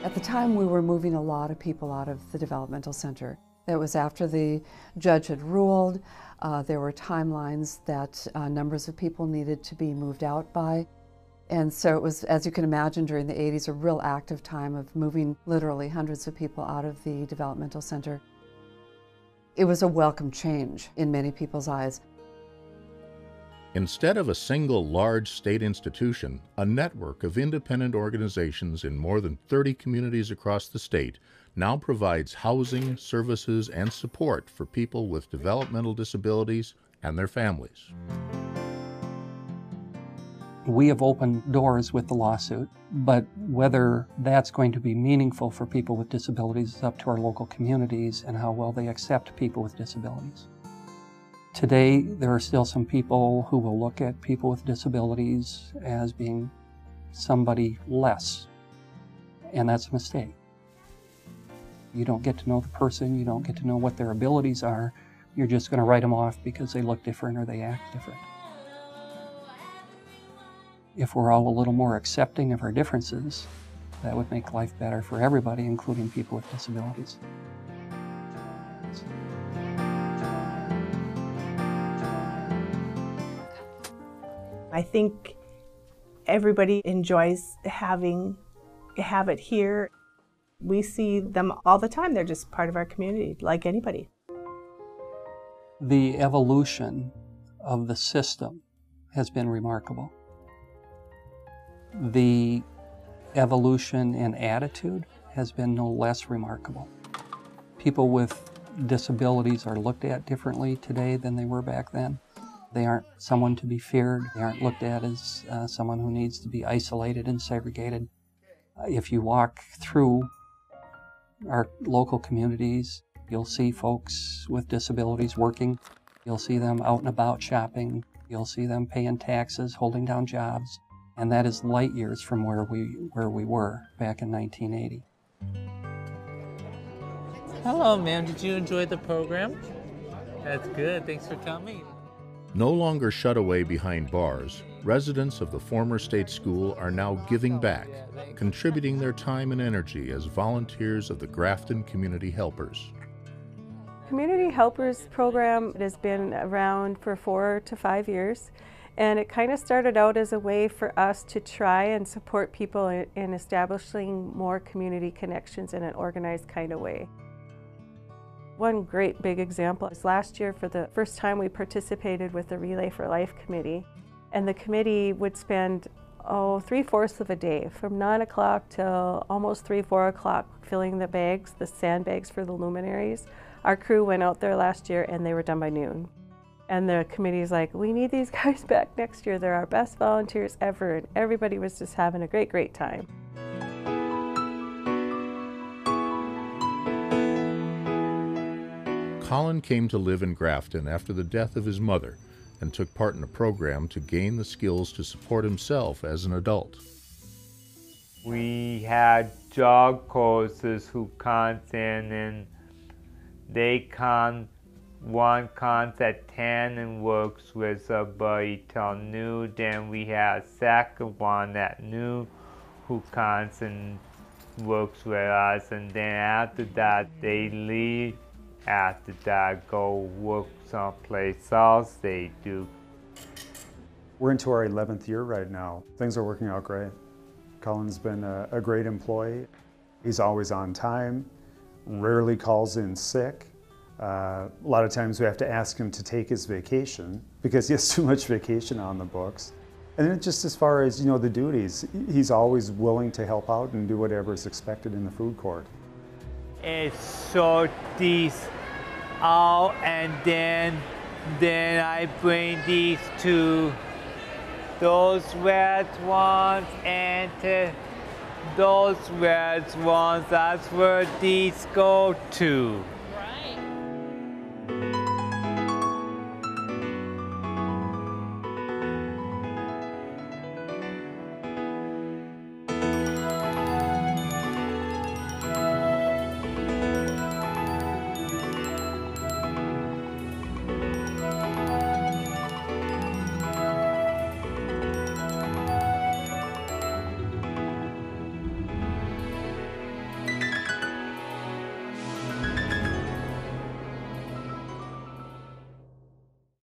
At the time, we were moving a lot of people out of the developmental center. That was after the judge had ruled. There were timelines that numbers of people needed to be moved out by. And so it was, as you can imagine, during the 80s, a real active time of moving literally hundreds of people out of the developmental center. It was a welcome change in many people's eyes. Instead of a single large state institution, a network of independent organizations in more than 30 communities across the state now provides housing, services, and support for people with developmental disabilities and their families. We have opened doors with the lawsuit, but whether that's going to be meaningful for people with disabilities is up to our local communities and how well they accept people with disabilities. Today, there are still some people who will look at people with disabilities as being somebody less, and that's a mistake. You don't get to know the person, you don't get to know what their abilities are, you're just going to write them off because they look different or they act different. If we're all a little more accepting of our differences, that would make life better for everybody, including people with disabilities. I think everybody enjoys have it here. We see them all the time. They're just part of our community, like anybody. The evolution of the system has been remarkable. The evolution in attitude has been no less remarkable. People with disabilities are looked at differently today than they were back then. They aren't someone to be feared. They aren't looked at as someone who needs to be isolated and segregated. If you walk through our local communities, you'll see folks with disabilities working. You'll see them out and about shopping. You'll see them paying taxes, holding down jobs. And that is light years from where we were back in 1980. Hello, ma'am. Did you enjoy the program? That's good. Thanks for coming. No longer shut away behind bars, residents of the former state school are now giving back, contributing their time and energy as volunteers of the Grafton Community Helpers. Community Helpers program has been around for 4 to 5 years, and it kind of started out as a way for us to try and support people in establishing more community connections in an organized kind of way. One great big example is last year, for the first time, we participated with the Relay for Life committee, and the committee would spend 3/4 of a day from 9 o'clock till almost 3, 4 o'clock filling the bags, the sandbags for the luminaries. Our crew went out there last year and they were done by noon. And the committee's like, we need these guys back next year. They're our best volunteers ever. And everybody was just having a great, great time. Colin came to live in Grafton after the death of his mother and took part in a program to gain the skills to support himself as an adult. We had job courses who comes in and they come, one comes at 10 and works with a buddy till noon. Then we had second one at noon who comes and works with us, and then after that they leave. After that, go work someplace else they do. We're into our 11th year right now. Things are working out great. Cullen's been a great employee. He's always on time, rarely calls in sick. A lot of times we have to ask him to take his vacation because he has too much vacation on the books. And then just as far as, the duties, he's always willing to help out and do whatever is expected in the food court. It's sort these out and then I bring these to those red ones and those red ones, that's where these go to.